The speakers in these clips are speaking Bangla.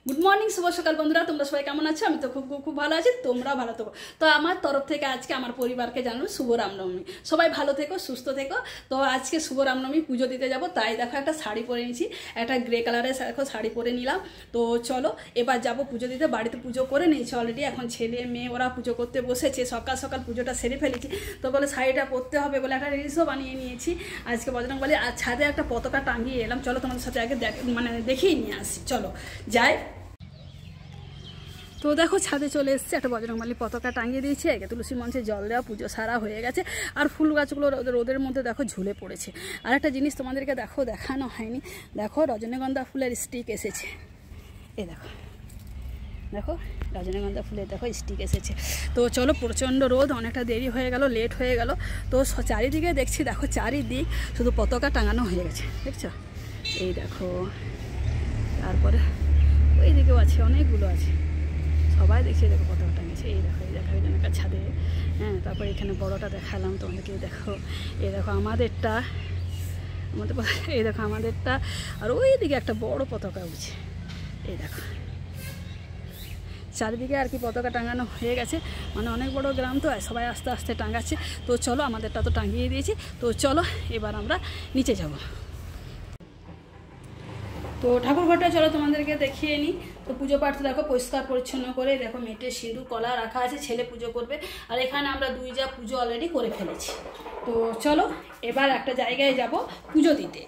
গুড মর্নিং, শুভ সকাল বন্ধুরা। তোমরা সবাই কেমন আছো? আমি তো খুব খুব খুব ভালো আছি, তোমরা ভালো থেকো। তো আমার তরফ থেকে আজকে আমার পরিবারকে জানানো শুভ রামনবমী। সবাই ভালো থেকো, সুস্থ থেকো। তো আজকে শুভ রামনবমী পুজো দিতে যাব, তাই দেখো একটা শাড়ি পরে নিয়েছি, একটা গ্রে কালারের দেখো শাড়ি পরে নিলাম। তো চলো এবার যাব পুজো দিতে। বাড়িতে পুজো করে নিয়েছি অলরেডি, এখন ছেলে মেয়ে ওরা পুজো করতে বসেছে। সকাল সকাল পুজোটা সেরে ফেলেছি, তো বলে শাড়িটা পরতে হবে বলে একটা রিলসও বানিয়ে নিয়েছি আজকে বজরংবলী। আর ছাদে একটা পতাকা টাঙিয়ে এলাম। চলো তোমাদের সাথে আগে দেখিয়ে নিয়ে আসি, চলো যাই। তো দেখো ছাদে চলে এসেছে, একটা বজরংবলী পতাকা টাঙিয়ে দিয়েছে, একে তুলসী মঞ্চে জল দেওয়া, পুজো সারা হয়ে গেছে। আর ফুল গাছগুলো রোদের মধ্যে দেখো ঝুলে পড়েছে। আর একটা জিনিস তোমাদেরকে দেখো দেখানো হয়নি, দেখো রজনীগন্ধা ফুলের স্টিক এসেছে। এ দেখো দেখো রজনীগন্ধা ফুলের দেখো স্টিক এসেছে। তো চলো, প্রচণ্ড রোদ, অনেকটা দেরি হয়ে গেল, লেট হয়ে গেল। তো চারিদিকে দেখছি, দেখো চারিদিক শুধু পতাকা টাঙানো হয়ে গেছে, দেখছো? এই দেখো, তারপরে ওই দিকেও আছে, অনেকগুলো আছে, সবাই দেখছে। দেখো পতাকা টাঙিয়েছে, এই দেখো, এই দেখো একজনের ছাদে। হ্যাঁ, তারপরে এখানে বড়টা দেখালাম তোমাদেরকে, দেখো এই দেখো আমাদেরটা, এই দেখো আমাদেরটা। আর ওই দিকে একটা বড় পতাকা উঠছে, এই দেখো চারিদিকে আর কি পতাকা টাঙানো হয়ে গেছে। মানে অনেক বড় গ্রাম তো, সবাই আস্তে আস্তে টাঙাচ্ছে। তো চলো, আমাদেরটা তো টাঙিয়ে দিয়েছি। তো চলো এবার আমরা নিচে যাব। তো ঠাকুর ঘরটা চলো তোমাদেরকে দেখিয়ে নিই। তো পুজো পাঠ দেখো পরিষ্কার পরিচ্ছন্ন করে, দেখো মেটে সিঁদুর কলা রাখা আছে, ছেলে পুজো করবে। আর এখানে আমরা দুই যা পুজো অলরেডি করে ফেলেছি। তো চলো এবার একটা জায়গায় যাব পুজো দিতে।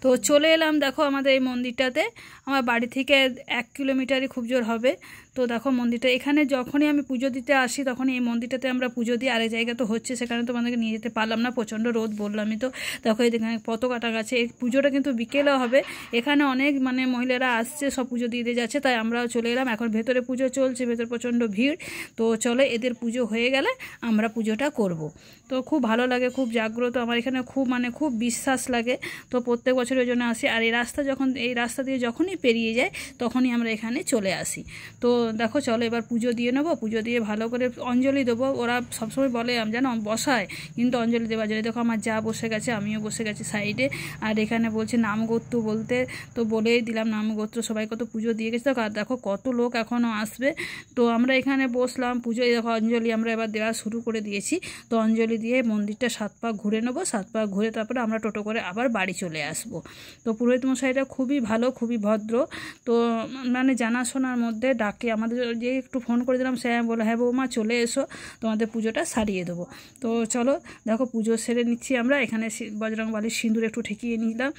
তো চলে এলাম দেখো আমাদের এই মন্দিরটাতে। আমার বাড়ি থেকে 1 কিলোমিটারই খুব জোর হবে। তো দেখো মন্দিরটা, এখানে যখনই আমি পুজো দিতে আসি তখনই এই মন্দিরটাতে আমরা পুজো দিই। আরেক জায়গা তো হচ্ছে, সেখানে তো আমাদেরকে নিয়ে যেতে পারলাম না, প্রচণ্ড রোদ বললামই তো। দেখো এখানে পতাকা টাঙাচ্ছে। এই পুজোটা কিন্তু বিকেলেও হবে। এখানে অনেক মহিলারা আসছে, সব পুজো দিয়ে যাচ্ছে, তাই আমরাও চলে এলাম। এখন ভেতরে পুজো চলছে, ভেতরে প্রচণ্ড ভিড়। তো চলো এদের পুজো হয়ে গেলে আমরা পুজোটা করব। তো খুব ভালো লাগে, খুব জাগ্রত আমার এখানে, খুব বিশ্বাস লাগে। তো প্রত্যেক বছর ওই জন্য আসি। আর এই রাস্তা দিয়ে যখনই পেরিয়ে যায় তখনই আমরা এখানে চলে আসি। তো দেখো চলো এবার পুজো দিয়ে নেবো। পুজো দিয়ে ভালো করে অঞ্জলি দেবো। ওরা সবসময় বলে যেন বসায়, কিন্তু অঞ্জলি দেওয়ার জন্য দেখো আমার যা বসে গেছে, আমিও বসে গেছি সাইডে। আর এখানে বলছে নামগোত্র বলতে, তো বলেই দিলাম নামগোত্র। সবাই কত পুজো দিয়ে গেছে, আর দেখো কত লোক এখনও আসবে। তো আমরা এখানে বসলাম পুজো, দেখো অঞ্জলি আমরা এবার দেওয়া শুরু করে দিয়েছি। তো অঞ্জলি দিয়ে মন্দিরটা 7 পাক ঘুরে নেবো। 7 পাক ঘুরে তারপরে আমরা টোটো করে আবার বাড়ি চলে আসবো। তো পুরোহিত মশাইটা খুবই ভালো, খুবই ভদ্র। তো জানাশোনার মধ্যে ডাকে আমাদের, যে একটু ফোন করে দিলাম, সে বলে হ্যাঁ বৌমা চলে এসো, তোমাদের পুজোটা সারিয়ে দেবো। তো চলো দেখো পুজো সেরে নিচ্ছি আমরা। এখানে বজরংবলীর সিঁদুর একটু ঠেকিয়ে নিলাম,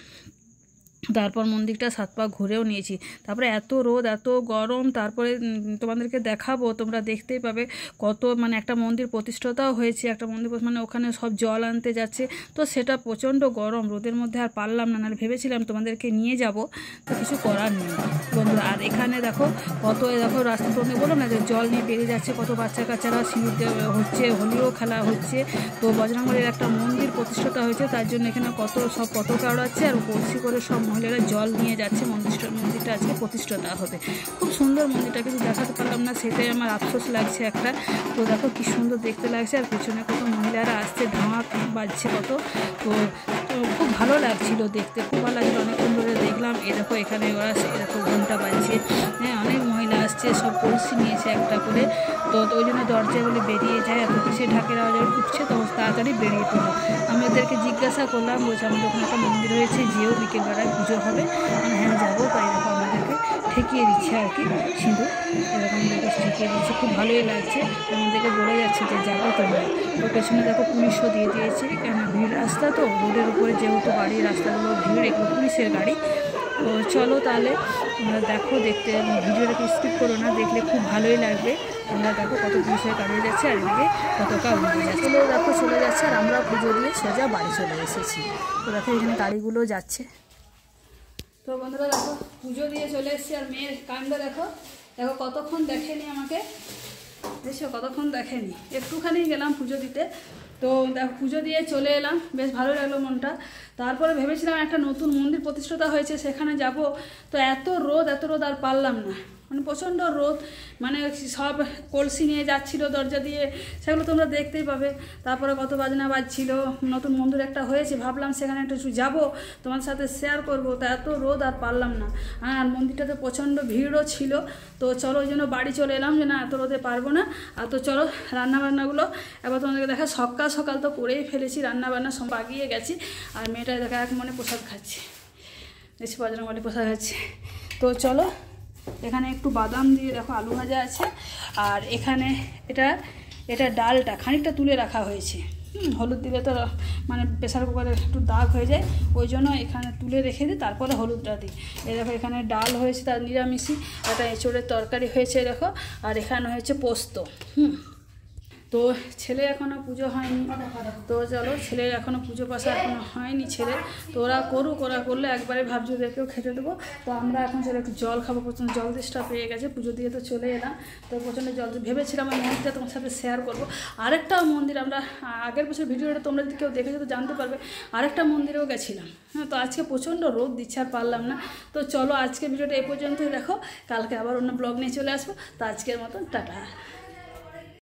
তারপর মন্দিরটা 7 পাক ঘুরেও নিয়েছি। তারপরে এত রোদ, এত গরম। তারপরে তোমাদেরকে দেখাবো, তোমরা দেখতেই পাবে কত একটা মন্দির প্রতিষ্ঠাতাও হয়েছে। একটা মন্দির ওখানে সব জল আনতে যাচ্ছে। তো সেটা প্রচণ্ড গরম, রোদের মধ্যে আর পারলাম না, ভেবেছিলাম তোমাদেরকে নিয়ে যাব, তো কিছু করার নেই বন্ধুরা। আর এখানে দেখো কত, দেখো রাস্তা তো বলো না যে জল নিয়ে বেরিয়ে যাচ্ছে, কত বাচ্চা কাচ্চারা সিঁদুর হচ্ছে, হোলিও খেলা হচ্ছে। তো বজরংবলীর একটা মন্দির প্রতিষ্ঠাতা হয়েছে, তার জন্য এখানে কত সব পতাকা উড়াচ্ছে, আর কলসি করে সব মহিলারা জল নিয়ে যাচ্ছে। মন্দিরটা আজকে প্রতিষ্ঠাতা হবে। খুব সুন্দর মন্দিরটা, কিন্তু দেখাতে পারলাম না, সেটাই আমার আফসোস লাগছে একটা। তো দেখো কি সুন্দর দেখতে লাগছে, আর পেছনে কত মহিলারা আসছে, ঢাক বাজছে কত। তো খুব ভালো লাগছিল দেখতে, খুব ভালো লাগছিল। অনেকক্ষণ ধরে দেখলাম। এ দেখো এখানে ওরা এরকম ঘন্টা বাজছে, হ্যাঁ অনেক মহিলা আসছে, সব কলসি নিয়েছে একটা করে। তো ওই জন্য দরজাগুলি বেরিয়ে যায়, এত সে ঢাকের আওয়াজ উঠছে, তো তাড়াতাড়ি বেরিয়ে পড়লো। আমি ওদেরকে জিজ্ঞাসা করলাম, বলছে আমাদের ওখানে একটা মন্দির হয়েছে, যেও বিকেলবেলায় পুজো হবে। হ্যাঁ যাবো। তাই দেখো আমাদেরকে ঠেকিয়ে দিচ্ছে আর কি সিঁদুর, এরকম আমাদেরকে ঠেকিয়ে দিচ্ছে, খুব ভালোই লাগছে। আমাদেরকে বলে যাচ্ছে যে যাবো তোমরা। তো পেছনে দেখো পুলিশও দিয়ে দিয়েছে, কেন ভিড় রাস্তা তো, রোডের উপরে যেহেতু বাড়ি, রাস্তাগুলো ভিড়, এগুলো পুলিশের গাড়ি। তো চলো তাহলে তোমরা দেখো, দেখতে ভিডিওটাকে স্কিপ করো না, দেখলে খুব ভালোই লাগবে। তোমরা দেখো কত পুলিশের গাড়ি যাচ্ছে, আর এদিকে পতাকা উঠে যাচ্ছে। দেখো চলে যাচ্ছে, আর আমরা পুজো দিয়ে সোজা বাড়ি চলে এসেছি। তো দেখো এখানে গাড়িগুলো যাচ্ছে। তো বন্ধুরা দেখো পুজো দিয়ে চলে এসেছি, আর মেয়ের কাণ্ডটা দেখো, দেখো কতক্ষণ দেখেনি আমাকে, দেখছো কতক্ষণ দেখেনি। একটুখানি গেলাম পুজো দিতে, তো দেখো পুজো দিয়ে চলে এলাম, বেশ ভালো লাগলো মনটা। তারপরে ভেবেছিলাম একটা নতুন মন্দির প্রতিষ্ঠাতা হয়েছে, সেখানে যাব। তো এত রোদ আর পারলাম না, মানে প্রচণ্ড রোদ, মানে সব কলসি নিয়ে যাচ্ছিলো দরজা দিয়ে, সেগুলো তোমরা দেখতেই পাবে। তারপরে কত বাজনা বাজছিল, নতুন মন্দির একটা হয়েছে, ভাবলাম সেখানে একটু যাবো, তোমার সাথে শেয়ার করবো, তা এত রোদ আর পারলাম না। আর মন্দিরটাতে প্রচণ্ড ভিড়ও ছিল, তো চলো ওই জন্য বাড়ি চলে এলাম যে না এত রোদে পারবো না। আর তো চলো রান্নাবান্নাগুলো এবার তোমাদেরকে দেখা, সকাল সকাল তো করেই ফেলেছি, রান্নাবান্না সব আগিয়ে গেছি। আর মেয়েটা দেখা এক মনে প্রসাদ খাচ্ছে, বেশি বজরংবলী প্রসাদ খাচ্ছে। তো চলো, এখানে একটু বাদাম দিয়ে দেখো আলু ভাজা আছে, আর এখানে এটা ডালটা খানিকটা তুলে রাখা হয়েছে। হলুদ দিলে তো মানে প্রেসার কুকারে একটু দাগ হয়ে যায়, ওই জন্য এখানে তুলে রেখে দিই, তারপরে হলুদটা দিই। এই দেখো এখানে ডাল হয়েছে, তার নিরামিষি একটা এঁচোড়ের তরকারি হয়েছে দেখো, আর এখানে হয়েছে পোস্ত। তো ছেলে এখনও পুজো হয়নি, তো চলো ছেলের এখনও পুজো পাশা এখনও হয়নি ছেলে, তো ওরা করুক, ওরা করলে একবারে ভাবছি ওদেরকেও খেতে দেবো। তো আমরা এখন চলো একটু জল খাবো, প্রচণ্ড জল তেষ্টা পেয়ে গেছে, পুজো দিয়ে তো চলে এলাম, তো প্রচণ্ড জল ভেবেছিলাম আমি মন্দিরটা তোমার সাথে শেয়ার করবো। আরেকটা মন্দির আমরা আগের বছর ভিডিওটা তোমরা যদি কেউ দেখেছো তো জানতে পারবে, আরেকটা মন্দিরেও গেছিলাম। তো আজকে প্রচণ্ড রোদ দিচ্ছে আর পারলাম না। তো চলো আজকে ভিডিওটা এই পর্যন্তই, দেখো কালকে আবার অন্য ব্লগ নিয়ে চলে আসবো। তো আজকের মতন টাটা।